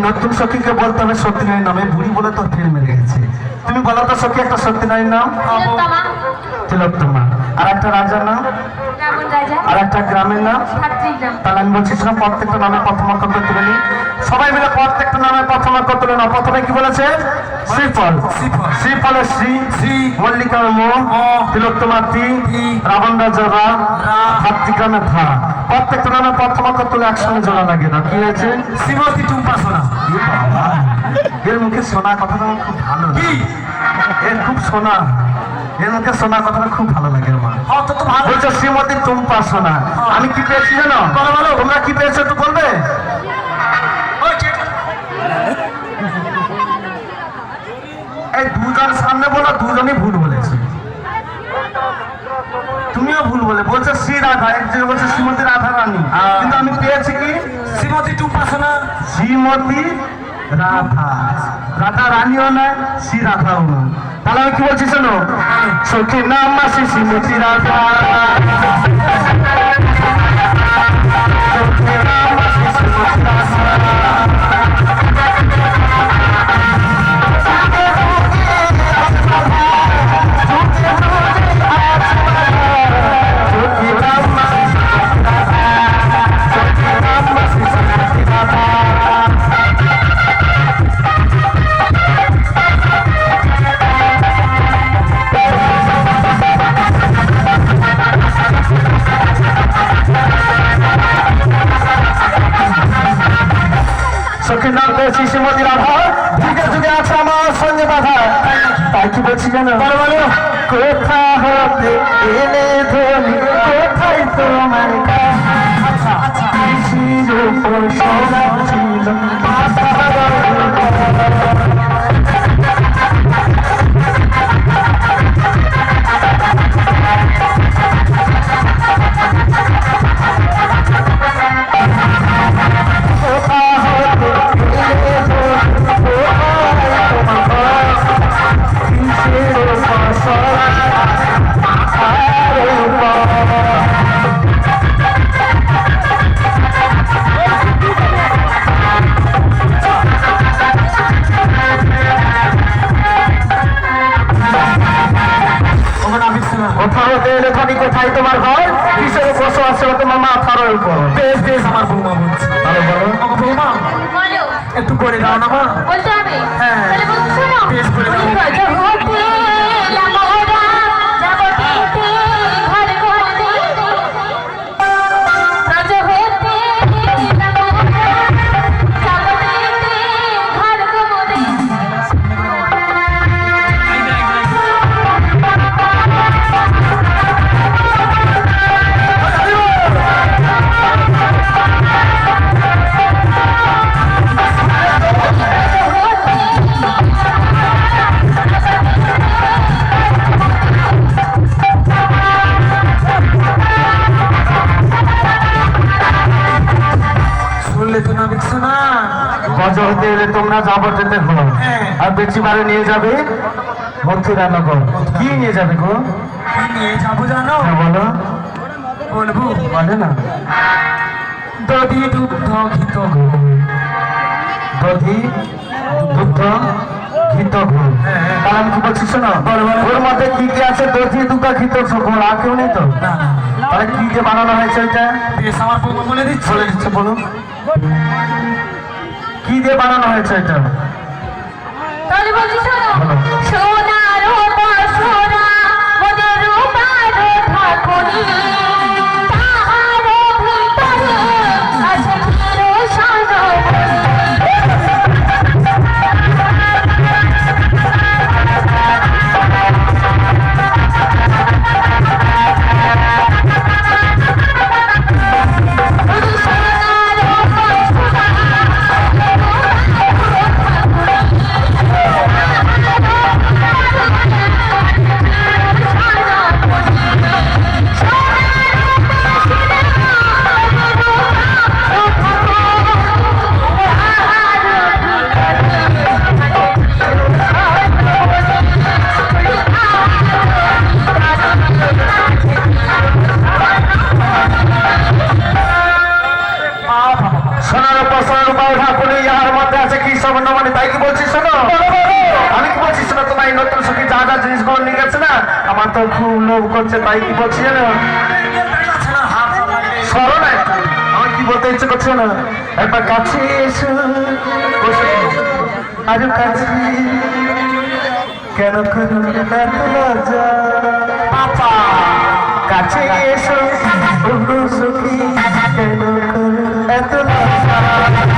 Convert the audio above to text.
নতুন সখীকে বলতে হবে সত্যিনারায়ণ নামে, বুড়ি বলে তো ফের মেরে গেছে। তুমি বলো তো সখী একটা সত্যিনারায়ণ নাম। তিলোত্তমা। আর একটা রাজার নাম, আর একটা গ্রামের নাম। তাহলে আমি বলছি শোনো, প্রত্যেকটা নামে প্রথম অক্ষর করে তুলে নি। সবাই মিলে প্রত্যেকটা নামে প্রথম অক্ষর তুলে নাও। প্রথমে কি বলেছে? শ্রীফল। শ্রীফলের শ্রী, মল্লিকার ম, তিলোত্তমার তি, রাবণ রাজার রা, ভাতৃগ্রামে ধা। প্রত্যেকটা নামে প্রথম অক্ষর তুলে একসঙ্গে জোড়া লাগিয়ে দাও। কি হয়েছে? শ্রীমতী টুম্পা সোনা। এর মুখে সোনা কথাটা আমার খুব ভালো লাগে। এর খুব সোনা, এর মুখে সোনা কথাটা খুব ভালো লাগে আমার। বলছো শ্রীমতী টুম্পা সোনা। আমি কি পেয়েছি জানো? তোমরা কি পেয়েছো একটু বলবে? এই দুজন সামনে বলো, দুজনই ভুল বলেছে। তুমিও ভুল বলে বলছো শ্রী রাধা, একজন বলছে শ্রীমতী রাধা রানী, কিন্তু আমি পেয়েছি কি? শ্রীমতী টুম্পা সোনা। শ্রীমতী রাধা, রাধা রানীও নয়, শ্রী রাধাও নয়। তাহলে আমি কি বলছি শোনো, সখী নাম মাসি শ্রীমতী রাধা, সখী নাম মাসি শ্রীমতী রাধা। সখীর নাম পেয়েছি শ্রীমতী রাধা, যুগে যুগে আছে আমার সঙ্গে বাধা। তাই কি বলছি জানো? কোথা হতে এলে ধনি, কোথায় তোমার সোনা ছিল। কোথায় তোমার ঘর, কিসের বসবাস তোমার মাথার উপর? বেশ বেশ আমার বৌমা বলছে। ভালো বলো বৌমা, একটু করে দাও না মা। হ্যাঁ বেশ করে দাও। গজ হতে এলে তোমরা যাবো যেতে হো, আর বেশি বারে নিয়ে যাবে মথুরানগর। কি নিয়ে যাবে গো? কি নিয়ে যাবো জানো? বলো। বলবো, বলে না। দধি দুগ্ধ ঘিত ঘো, দধি দুগ্ধ ঘিত ঘো। তাহলে আমি কি বলছি শোনো, ওর মধ্যে কি কি আছে? দধি দুগ্ধ ঘিত ঘো, আর কেউ নেই তো? তাহলে কি দিয়ে বানানো হয়েছে ওইটা? বেশ আমার বৌমা বলে দিচ্ছে। বলে দিচ্ছে, বলুন কি দিয়ে বানানো হয়েছে এটা? তাহলে বলছি শোনো, সোনা রূপা সোনা মোদের রূপার ঠাকুরি, তাহার ভিতরে আছে ক্ষীরসাগর। সোনা রূপা সোনা বলছি শোনো, আমি কি বলছি শোনো, তোমার এই নতুন সখী যা যা জিনিসগুলো নিয়ে গেছে না, আমার তো খুব লোভ করছে, তাই কি বলছি জানো, সরো না একটু, আমার কি বলতে ইচ্ছে করছে না, একবার কাছে এসো, আরো কাছে, কেন করো এত লজ্জা, পাপা কাছে এসো, সখী কেন করো এত লজ্জা।